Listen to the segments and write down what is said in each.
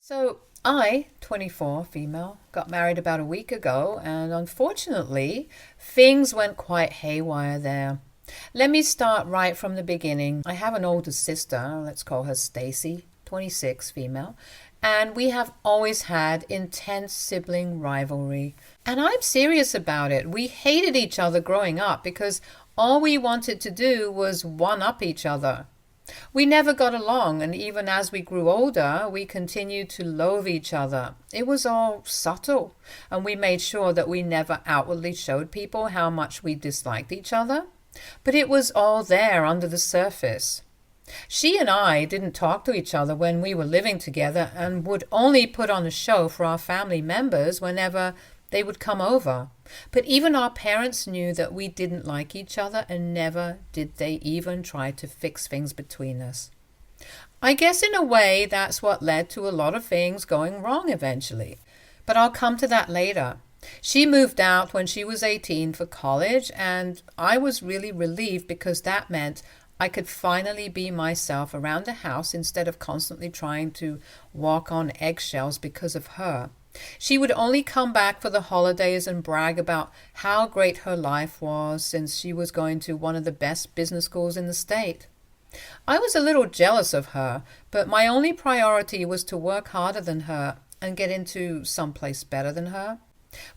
So I, 24, female, got married about a week ago, and unfortunately, things went quite haywire there. Let me start right from the beginning. I have an older sister, let's call her Stacy, 26, female, and we have always had intense sibling rivalry. And I'm serious about it. We hated each other growing up because all we wanted to do was one up each other. We never got along, and even as we grew older, we continued to loathe each other. It was all subtle, and we made sure that we never outwardly showed people how much we disliked each other. But it was all there under the surface. She and I didn't talk to each other when we were living together and would only put on a show for our family members whenever they would come over. But even our parents knew that we didn't like each other, and never did they even try to fix things between us. I guess in a way that's what led to a lot of things going wrong eventually. But I'll come to that later. She moved out when she was 18 for college, and I was really relieved because that meant I could finally be myself around the house instead of constantly trying to walk on eggshells because of her. She would only come back for the holidays and brag about how great her life was since she was going to one of the best business schools in the state. I was a little jealous of her, but my only priority was to work harder than her and get into someplace better than her,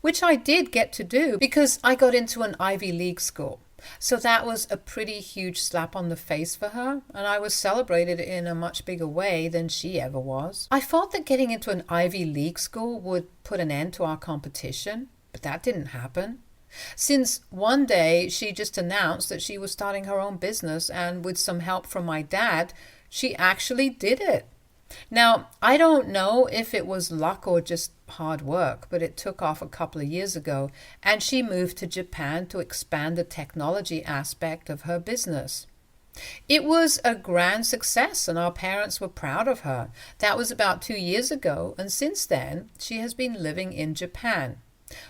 which I did get to do because I got into an Ivy League school. So that was a pretty huge slap on the face for her, and I was celebrated in a much bigger way than she ever was. I thought that getting into an Ivy League school would put an end to our competition, but that didn't happen. Since one day she just announced that she was starting her own business, and with some help from my dad, she actually did it. Now, I don't know if it was luck or just hard work, but it took off a couple of years ago, and she moved to Japan to expand the technology aspect of her business. It was a grand success, and our parents were proud of her. That was about 2 years ago, and since then, she has been living in Japan.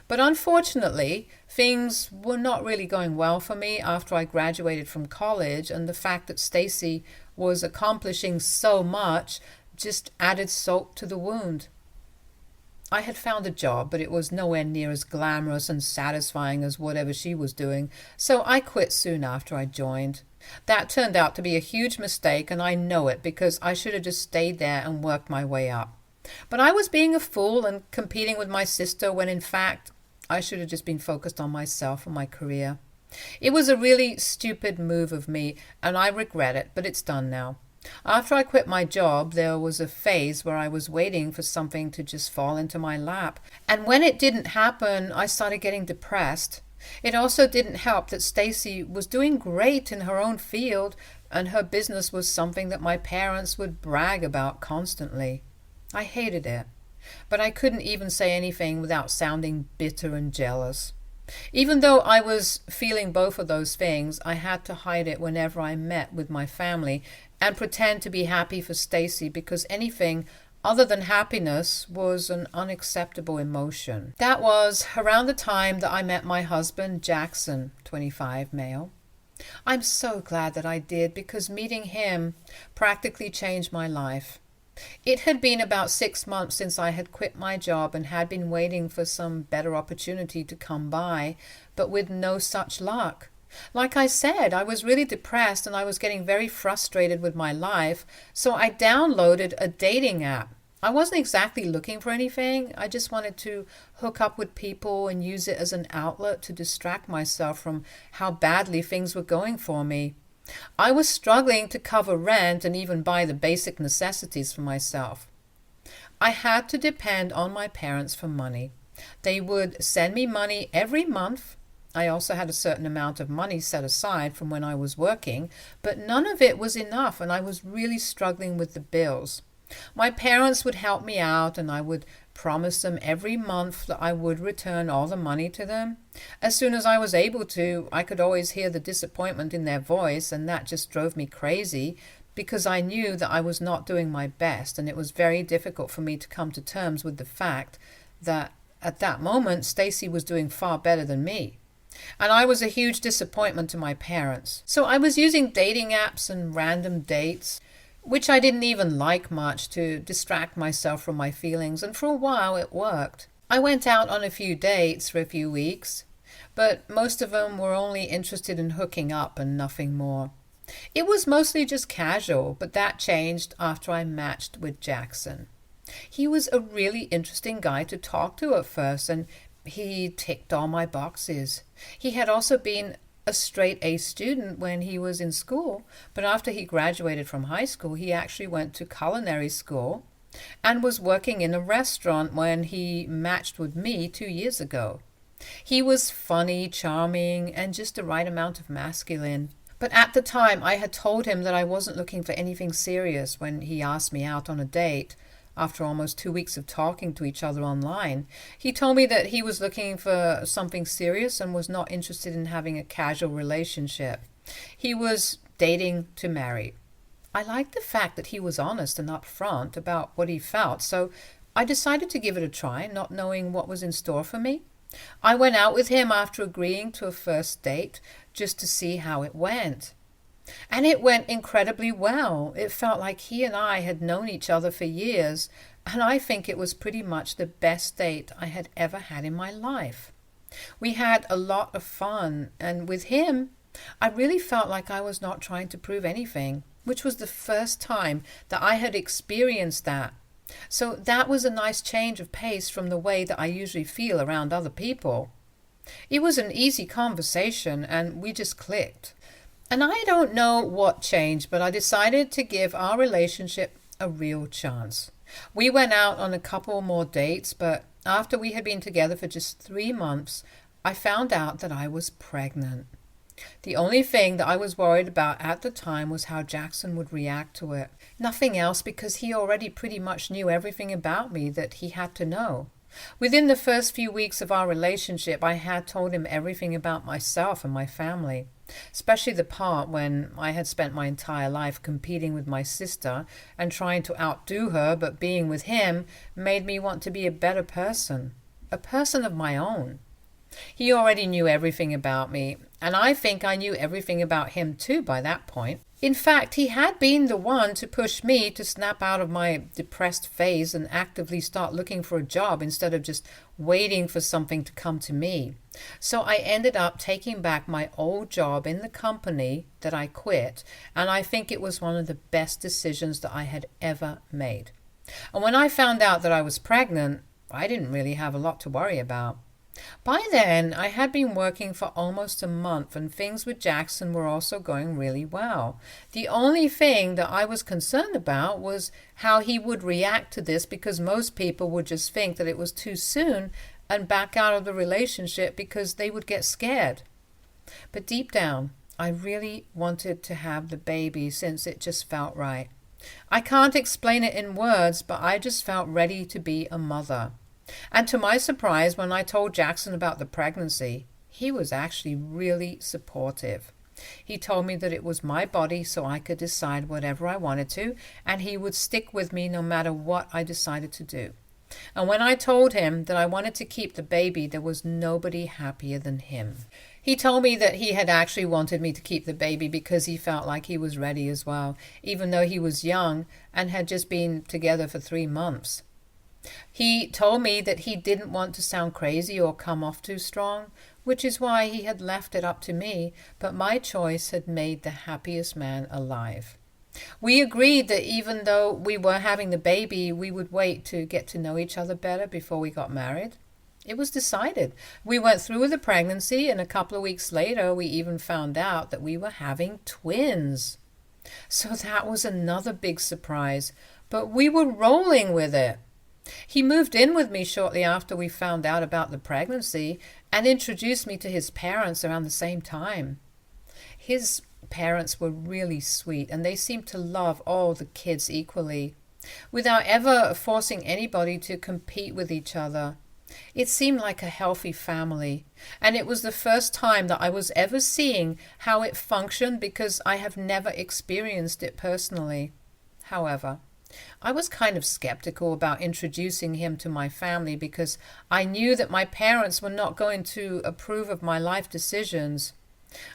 But unfortunately, things were not really going well for me after I graduated from college, and the fact that Stacy was accomplishing so much just added salt to the wound. I had found a job, but it was nowhere near as glamorous and satisfying as whatever she was doing, so I quit soon after I joined. That turned out to be a huge mistake, and I know it because I should have just stayed there and worked my way up. But I was being a fool and competing with my sister when in fact I should have just been focused on myself and my career. It was a really stupid move of me, and I regret it, but it's done now. After I quit my job, there was a phase where I was waiting for something to just fall into my lap. And when it didn't happen, I started getting depressed. It also didn't help that Stacy was doing great in her own field, and her business was something that my parents would brag about constantly. I hated it, but I couldn't even say anything without sounding bitter and jealous. Even though I was feeling both of those things, I had to hide it whenever I met with my family and pretend to be happy for Stacy because anything other than happiness was an unacceptable emotion. That was around the time that I met my husband, Jackson, 25, male. I'm so glad that I did because meeting him practically changed my life. It had been about 6 months since I had quit my job and had been waiting for some better opportunity to come by, but with no such luck. Like I said, I was really depressed and I was getting very frustrated with my life, so I downloaded a dating app. I wasn't exactly looking for anything. I just wanted to hook up with people and use it as an outlet to distract myself from how badly things were going for me. I was struggling to cover rent and even buy the basic necessities for myself. I had to depend on my parents for money. They would send me money every month. I also had a certain amount of money set aside from when I was working, but none of it was enough, and I was really struggling with the bills. My parents would help me out, and I would promise them every month that I would return all the money to them. As soon as I was able to, I could always hear the disappointment in their voice, and that just drove me crazy because I knew that I was not doing my best, and it was very difficult for me to come to terms with the fact that at that moment Stacy was doing far better than me. And I was a huge disappointment to my parents. So I was using dating apps and random dates. which I didn't even like much, to distract myself from my feelings, and for a while it worked. I went out on a few dates for a few weeks, but most of them were only interested in hooking up and nothing more. It was mostly just casual, but that changed after I matched with Jackson. He was a really interesting guy to talk to at first, and he ticked all my boxes. He had also been a straight A student when he was in school, but after he graduated from high school, he actually went to culinary school and was working in a restaurant when he matched with me 2 years ago. He was funny, charming, and just the right amount of masculine. But at the time, I had told him that I wasn't looking for anything serious when he asked me out on a date. After almost 2 weeks of talking to each other online, he told me that he was looking for something serious and was not interested in having a casual relationship. He was dating to marry. I liked the fact that he was honest and upfront about what he felt, so I decided to give it a try, not knowing what was in store for me. I went out with him after agreeing to a first date just to see how it went. And it went incredibly well. It felt like he and I had known each other for years, and I think it was pretty much the best date I had ever had in my life. We had a lot of fun, and with him, I really felt like I was not trying to prove anything, which was the first time that I had experienced that. So that was a nice change of pace from the way that I usually feel around other people. It was an easy conversation, and we just clicked. And I don't know what changed, but I decided to give our relationship a real chance. We went out on a couple more dates, but after we had been together for just 3 months, I found out that I was pregnant. The only thing that I was worried about at the time was how Jackson would react to it. Nothing else, because he already pretty much knew everything about me that he had to know. Within the first few weeks of our relationship, I had told him everything about myself and my family, especially the part when I had spent my entire life competing with my sister and trying to outdo her, but being with him made me want to be a better person, a person of my own. He already knew everything about me, and I think I knew everything about him too by that point. In fact, he had been the one to push me to snap out of my depressed phase and actively start looking for a job instead of just waiting for something to come to me. So I ended up taking back my old job in the company that I quit, and I think it was one of the best decisions that I had ever made. And when I found out that I was pregnant, I didn't really have a lot to worry about. By then, I had been working for almost a month, and things with Jackson were also going really well. The only thing that I was concerned about was how he would react to this, because most people would just think that it was too soon and back out of the relationship because they would get scared. But deep down, I really wanted to have the baby since it just felt right. I can't explain it in words, but I just felt ready to be a mother. And to my surprise, when I told Jackson about the pregnancy, he was actually really supportive. He told me that it was my body, so I could decide whatever I wanted to, and he would stick with me no matter what I decided to do. And when I told him that I wanted to keep the baby, there was nobody happier than him. He told me that he had actually wanted me to keep the baby because he felt like he was ready as well, even though he was young and had just been together for 3 months. He told me that he didn't want to sound crazy or come off too strong, which is why he had left it up to me, but my choice had made the happiest man alive. We agreed that even though we were having the baby, we would wait to get to know each other better before we got married. It was decided. We went through with the pregnancy, and a couple of weeks later, we even found out that we were having twins. So that was another big surprise, but we were rolling with it. He moved in with me shortly after we found out about the pregnancy and introduced me to his parents around the same time. His parents were really sweet, and they seemed to love all the kids equally, without ever forcing anybody to compete with each other. It seemed like a healthy family, and it was the first time that I was ever seeing how it functioned, because I have never experienced it personally. However, I was kind of skeptical about introducing him to my family because I knew that my parents were not going to approve of my life decisions.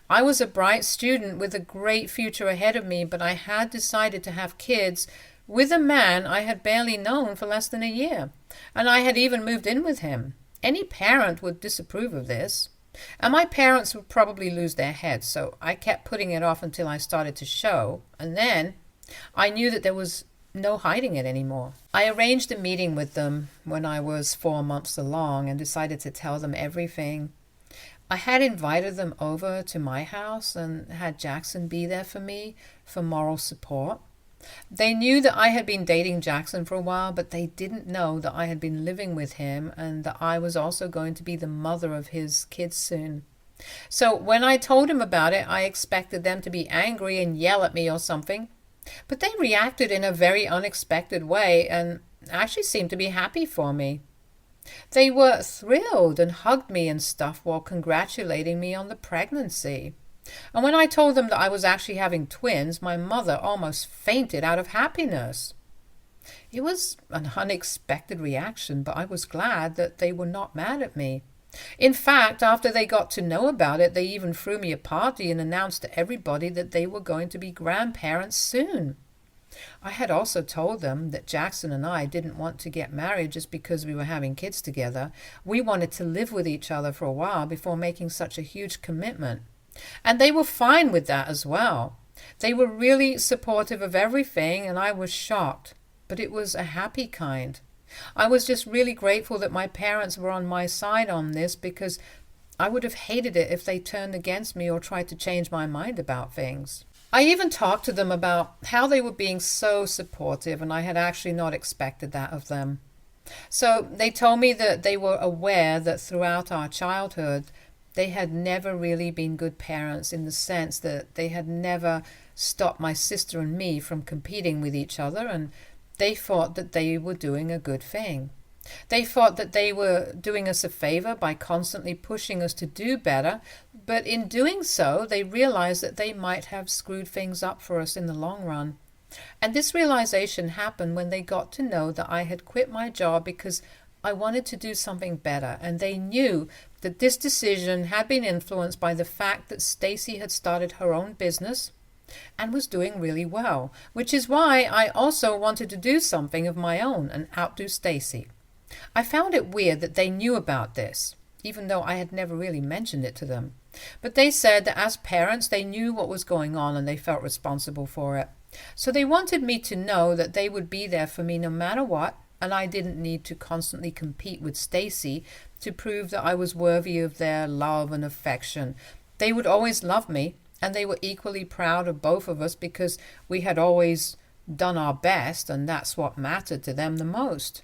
I was a bright student with a great future ahead of me, but I had decided to have kids with a man I had barely known for less than a year, and I had even moved in with him. Any parent would disapprove of this, and my parents would probably lose their heads, so I kept putting it off until I started to show, and then I knew that there was no hiding it anymore. I arranged a meeting with them when I was 4 months along and decided to tell them everything. I had invited them over to my house and had Jackson be there for me for moral support. They knew that I had been dating Jackson for a while, but they didn't know that I had been living with him and that I was also going to be the mother of his kids soon. So when I told him about it, I expected them to be angry and yell at me or something. But they reacted in a very unexpected way and actually seemed to be happy for me. They were thrilled and hugged me and stuff while congratulating me on the pregnancy. And when I told them that I was actually having twins, my mother almost fainted out of happiness. It was an unexpected reaction, but I was glad that they were not mad at me. In fact, after they got to know about it, they even threw me a party and announced to everybody that they were going to be grandparents soon. I had also told them that Jackson and I didn't want to get married just because we were having kids together. We wanted to live with each other for a while before making such a huge commitment. And they were fine with that as well. They were really supportive of everything, and I was shocked, but it was a happy kind. I was just really grateful that my parents were on my side on this, because I would have hated it if they turned against me or tried to change my mind about things. I even talked to them about how they were being so supportive, and I had actually not expected that of them. So they told me that they were aware that throughout our childhood, they had never really been good parents, in the sense that they had never stopped my sister and me from competing with each other, and they thought that they were doing a good thing. They thought that they were doing us a favor by constantly pushing us to do better, but in doing so, they realized that they might have screwed things up for us in the long run. And this realization happened when they got to know that I had quit my job because I wanted to do something better, and they knew that this decision had been influenced by the fact that Stacy had started her own business and was doing really well, which is why I also wanted to do something of my own and outdo Stacy. I found it weird that they knew about this, even though I had never really mentioned it to them. But they said that as parents, they knew what was going on and they felt responsible for it. So they wanted me to know that they would be there for me no matter what, and I didn't need to constantly compete with Stacy to prove that I was worthy of their love and affection. They would always love me, and they were equally proud of both of us because we had always done our best, and that's what mattered to them the most.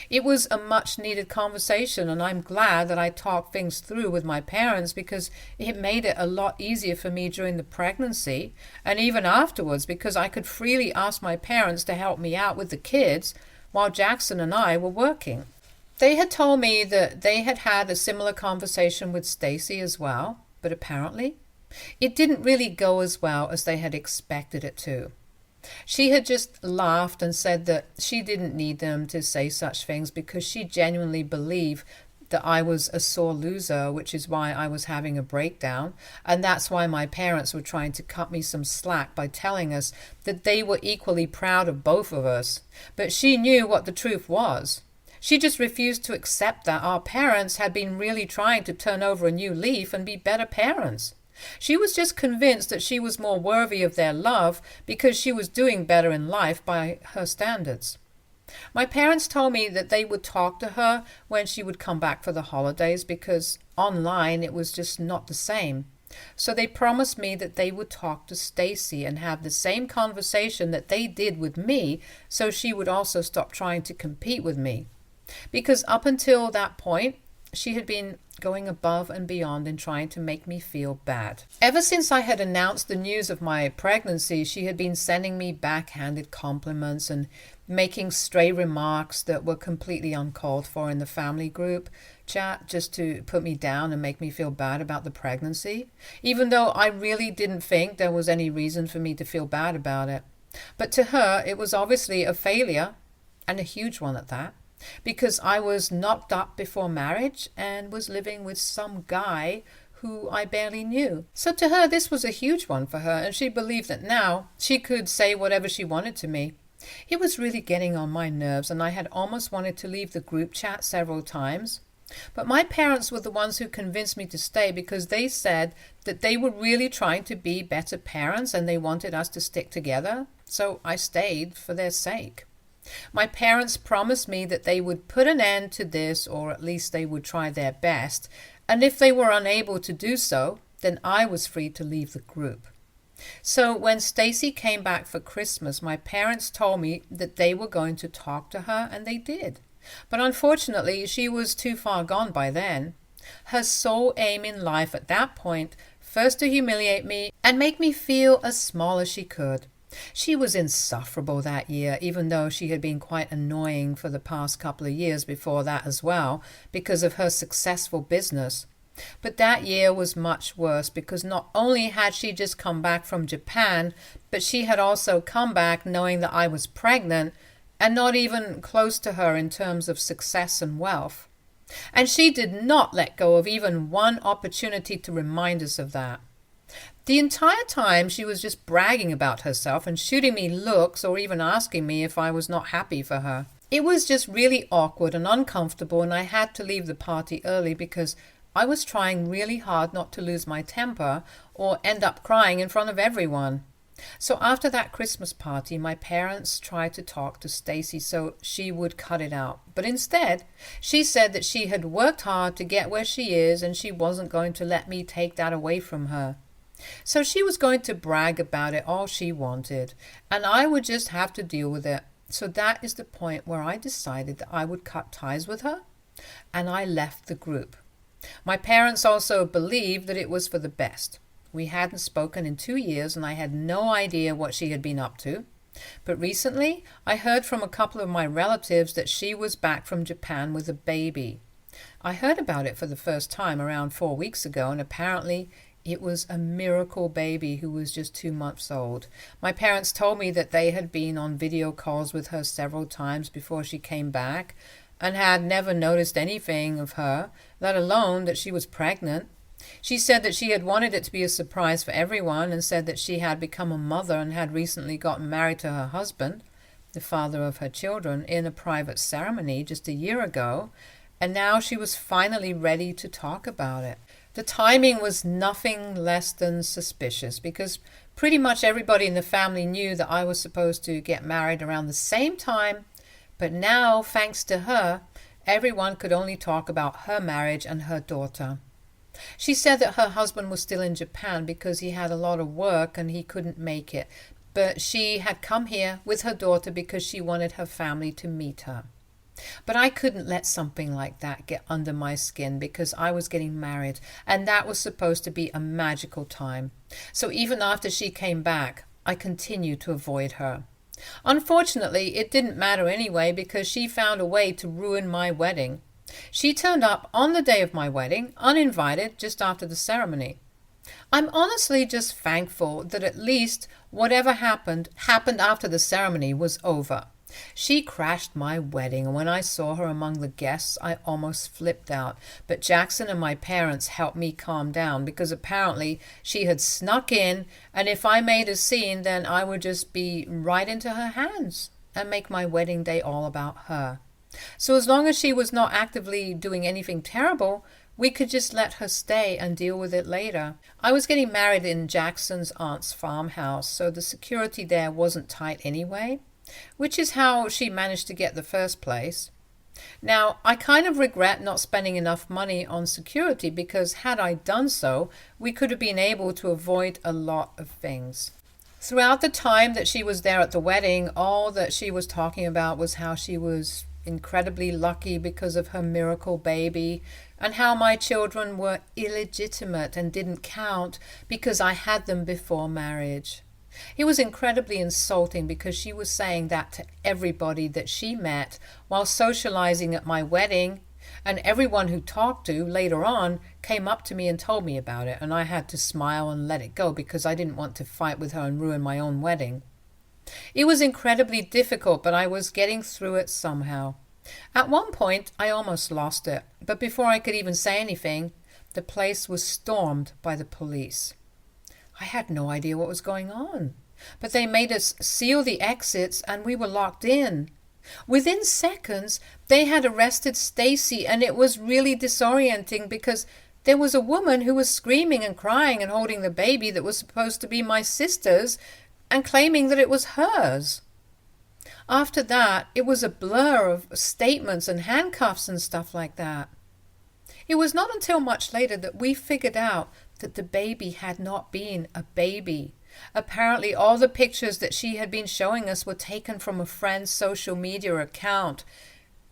It was a much needed conversation, and I'm glad that I talked things through with my parents, because it made it a lot easier for me during the pregnancy and even afterwards, because I could freely ask my parents to help me out with the kids while Jackson and I were working. They had told me that they had had a similar conversation with Stacy as well, but apparently it didn't really go as well as they had expected it to. She had just laughed and said that she didn't need them to say such things because she genuinely believed that I was a sore loser, which is why I was having a breakdown, and that's why my parents were trying to cut me some slack by telling us that they were equally proud of both of us. But she knew what the truth was. She just refused to accept that our parents had been really trying to turn over a new leaf and be better parents. She was just convinced that she was more worthy of their love because she was doing better in life by her standards. My parents told me that they would talk to her when she would come back for the holidays, because online it was just not the same. So they promised me that they would talk to Stacy and have the same conversation that they did with me, so she would also stop trying to compete with me. Because up until that point, she had been going above and beyond in trying to make me feel bad. Ever since I had announced the news of my pregnancy, she had been sending me backhanded compliments and making stray remarks that were completely uncalled for in the family group chat, just to put me down and make me feel bad about the pregnancy, even though I really didn't think there was any reason for me to feel bad about it. But to her, it was obviously a failure, and a huge one at that, because I was knocked up before marriage and was living with some guy who I barely knew. So to her, this was a huge one for her, and she believed that now she could say whatever she wanted to me. It was really getting on my nerves, and I had almost wanted to leave the group chat several times. But my parents were the ones who convinced me to stay because they said that they were really trying to be better parents and they wanted us to stick together. So I stayed for their sake. My parents promised me that they would put an end to this, or at least they would try their best. And if they were unable to do so, then I was free to leave the group. So when Stacy came back for Christmas, my parents told me that they were going to talk to her, and they did. But unfortunately, she was too far gone by then. Her sole aim in life at that point, first to humiliate me and make me feel as small as she could. She was insufferable that year, even though she had been quite annoying for the past couple of years before that as well, because of her successful business. But that year was much worse because not only had she just come back from Japan, but she had also come back knowing that I was pregnant and not even close to her in terms of success and wealth. And she did not let go of even one opportunity to remind us of that. The entire time she was just bragging about herself and shooting me looks or even asking me if I was not happy for her. It was just really awkward and uncomfortable, and I had to leave the party early because I was trying really hard not to lose my temper or end up crying in front of everyone. So after that Christmas party, my parents tried to talk to Stacy so she would cut it out. But instead, she said that she had worked hard to get where she is and she wasn't going to let me take that away from her. So she was going to brag about it all she wanted, and I would just have to deal with it. So that is the point where I decided that I would cut ties with her, and I left the group. My parents also believed that it was for the best. We hadn't spoken in 2 years, and I had no idea what she had been up to. But recently, I heard from a couple of my relatives that she was back from Japan with a baby. I heard about it for the first time around 4 weeks ago, and apparently it was a miracle baby who was just 2 months old. My parents told me that they had been on video calls with her several times before she came back and had never noticed anything of her, let alone that she was pregnant. She said that she had wanted it to be a surprise for everyone and said that she had become a mother and had recently gotten married to her husband, the father of her children, in a private ceremony just a year ago, and now she was finally ready to talk about it. The timing was nothing less than suspicious because pretty much everybody in the family knew that I was supposed to get married around the same time, but now, thanks to her, everyone could only talk about her marriage and her daughter. She said that her husband was still in Japan because he had a lot of work and he couldn't make it, but she had come here with her daughter because she wanted her family to meet her. But I couldn't let something like that get under my skin because I was getting married, and that was supposed to be a magical time. So even after she came back, I continued to avoid her. Unfortunately, it didn't matter anyway because she found a way to ruin my wedding. She turned up on the day of my wedding, uninvited, just after the ceremony. I'm honestly just thankful that at least whatever happened after the ceremony was over. She crashed my wedding, and when I saw her among the guests, I almost flipped out. But Jackson and my parents helped me calm down because apparently she had snuck in, and if I made a scene, then I would just be right into her hands and make my wedding day all about her. So as long as she was not actively doing anything terrible, we could just let her stay and deal with it later. I was getting married in Jackson's aunt's farmhouse, so the security there wasn't tight anyway, which is how she managed to get the first place. Now, I kind of regret not spending enough money on security because had I done so, we could have been able to avoid a lot of things. Throughout the time that she was there at the wedding, all that she was talking about was how she was incredibly lucky because of her miracle baby and how my children were illegitimate and didn't count because I had them before marriage. It was incredibly insulting because she was saying that to everybody that she met while socializing at my wedding, and everyone who talked to later on came up to me and told me about it, and I had to smile and let it go because I didn't want to fight with her and ruin my own wedding. It was incredibly difficult, but I was getting through it somehow. At one point, I almost lost it, but before I could even say anything, the place was stormed by the police. I had no idea what was going on, but they made us seal the exits and we were locked in. Within seconds, they had arrested Stacy, and it was really disorienting because there was a woman who was screaming and crying and holding the baby that was supposed to be my sister's and claiming that it was hers. After that, it was a blur of statements and handcuffs and stuff like that. It was not until much later that we figured out that the baby had not been a baby. Apparently, all the pictures that she had been showing us were taken from a friend's social media account,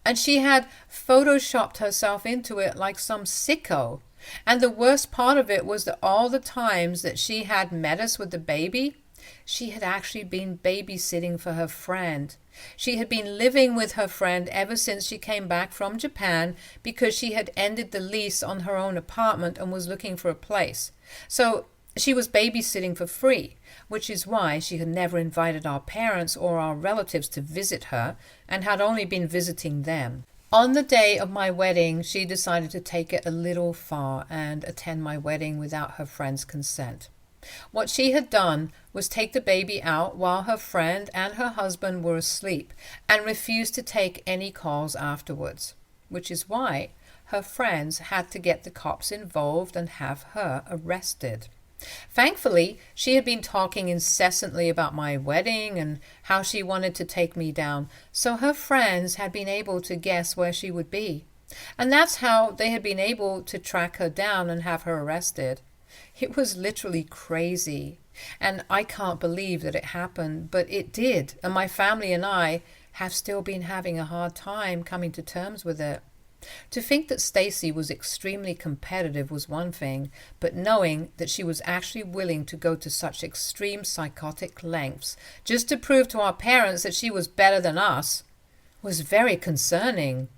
and she had photoshopped herself into it like some sicko. And the worst part of it was that all the times that she had met us with the baby, she had actually been babysitting for her friend. She had been living with her friend ever since she came back from Japan because she had ended the lease on her own apartment and was looking for a place. So she was babysitting for free, which is why she had never invited our parents or our relatives to visit her and had only been visiting them. On the day of my wedding, she decided to take it a little far and attend my wedding without her friend's consent. What she had done was take the baby out while her friend and her husband were asleep and refused to take any calls afterwards, which is why her friends had to get the cops involved and have her arrested. Thankfully, she had been talking incessantly about my wedding and how she wanted to take me down, so her friends had been able to guess where she would be. And that's how they had been able to track her down and have her arrested. It was literally crazy, and I can't believe that it happened, but it did, and my family and I have still been having a hard time coming to terms with it. To think that Stacy was extremely competitive was one thing, but knowing that she was actually willing to go to such extreme psychotic lengths just to prove to our parents that she was better than us was very concerning.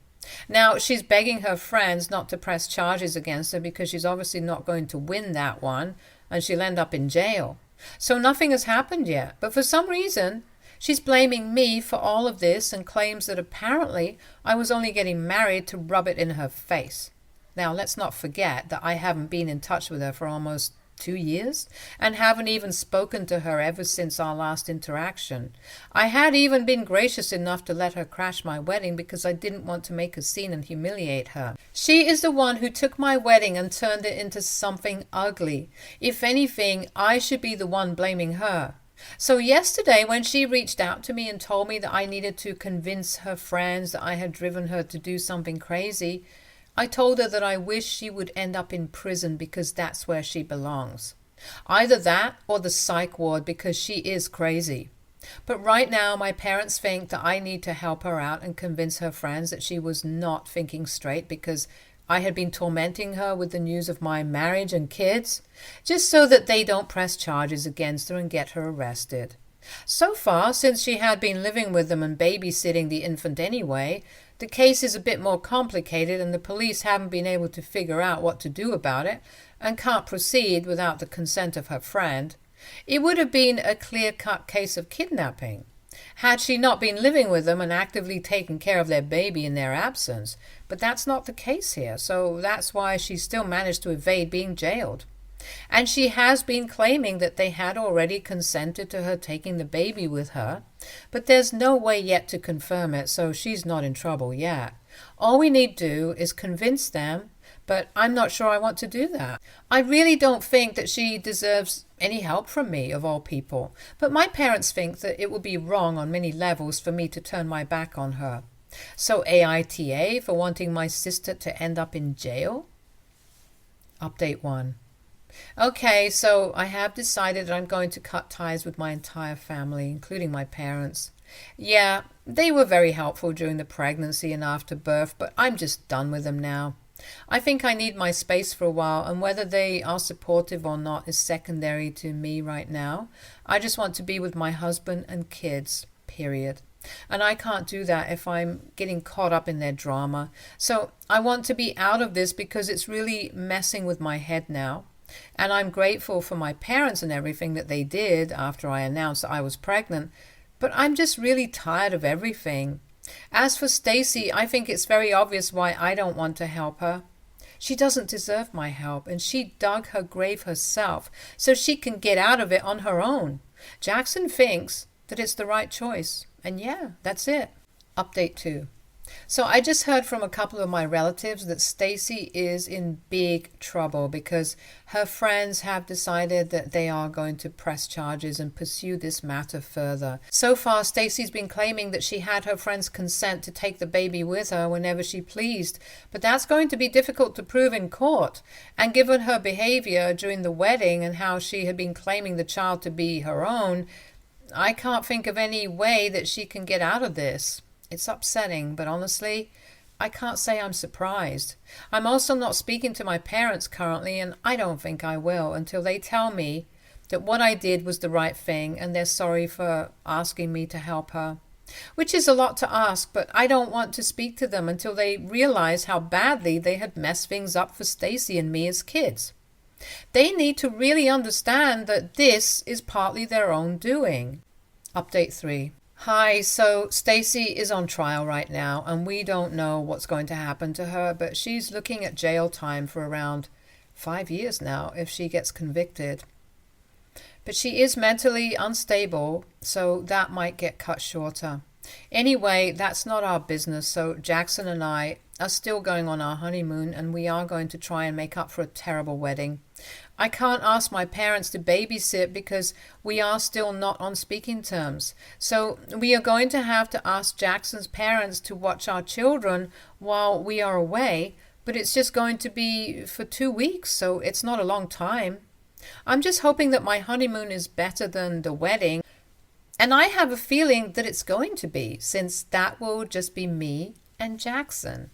Now, she's begging her friends not to press charges against her because she's obviously not going to win that one, and she'll end up in jail. So nothing has happened yet, but for some reason, she's blaming me for all of this and claims that apparently I was only getting married to rub it in her face. Now, let's not forget that I haven't been in touch with her for almost 2 years and haven't even spoken to her ever since our last interaction. I had even been gracious enough to let her crash my wedding because I didn't want to make a scene and humiliate her. She is the one who took my wedding and turned it into something ugly. If anything, I should be the one blaming her. So yesterday, when she reached out to me and told me that I needed to convince her friends that I had driven her to do something crazy, I told her that I wish she would end up in prison because that's where she belongs. Either that or the psych ward because she is crazy. But right now, my parents think that I need to help her out and convince her friends that she was not thinking straight because I had been tormenting her with the news of my marriage and kids, just so that they don't press charges against her and get her arrested. So far, since she had been living with them and babysitting the infant anyway, the case is a bit more complicated and the police haven't been able to figure out what to do about it and can't proceed without the consent of her friend. It would have been a clear-cut case of kidnapping had she not been living with them and actively taking care of their baby in their absence. But that's not the case here, so that's why she still managed to evade being jailed. And she has been claiming that they had already consented to her taking the baby with her, but there's no way yet to confirm it, so she's not in trouble yet. All we need to do is convince them, but I'm not sure I want to do that. I really don't think that she deserves any help from me, of all people, but my parents think that it would be wrong on many levels for me to turn my back on her. So AITA for wanting my sister to end up in jail? Update 1. Okay, so I have decided that I'm going to cut ties with my entire family, including my parents. Yeah, they were very helpful during the pregnancy and after birth, but I'm just done with them now. I think I need my space for a while, and whether they are supportive or not is secondary to me right now. I just want to be with my husband and kids, period. And I can't do that if I'm getting caught up in their drama. So I want to be out of this because it's really messing with my head now. And I'm grateful for my parents and everything that they did after I announced that I was pregnant, but I'm just really tired of everything. As for Stacy, I think it's very obvious why I don't want to help her. She doesn't deserve my help, and she dug her grave herself so she can get out of it on her own. Jackson thinks that it's the right choice, and yeah, that's it. Update 2. So I just heard from a couple of my relatives that Stacy is in big trouble because her friends have decided that they are going to press charges and pursue this matter further. So far, Stacy's been claiming that she had her friends' consent to take the baby with her whenever she pleased, but that's going to be difficult to prove in court. And given her behavior during the wedding and how she had been claiming the child to be her own, I can't think of any way that she can get out of this. It's upsetting, but honestly, I can't say I'm surprised. I'm also not speaking to my parents currently, and I don't think I will until they tell me that what I did was the right thing and they're sorry for asking me to help her. Which is a lot to ask, but I don't want to speak to them until they realize how badly they had messed things up for Stacy and me as kids. They need to really understand that this is partly their own doing. Update 3. Hi, so Stacy is on trial right now, and we don't know what's going to happen to her, but she's looking at jail time for around 5 years now if she gets convicted. But she is mentally unstable, so that might get cut shorter. Anyway, that's not our business, so Jackson and I are still going on our honeymoon, and we are going to try and make up for a terrible wedding. I can't ask my parents to babysit because we are still not on speaking terms. So we are going to have to ask Jackson's parents to watch our children while we are away, but it's just going to be for 2 weeks, so it's not a long time. I'm just hoping that my honeymoon is better than the wedding, and I have a feeling that it's going to be, since that will just be me and Jackson.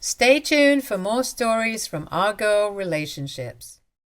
Stay tuned for more stories from our girl relationships.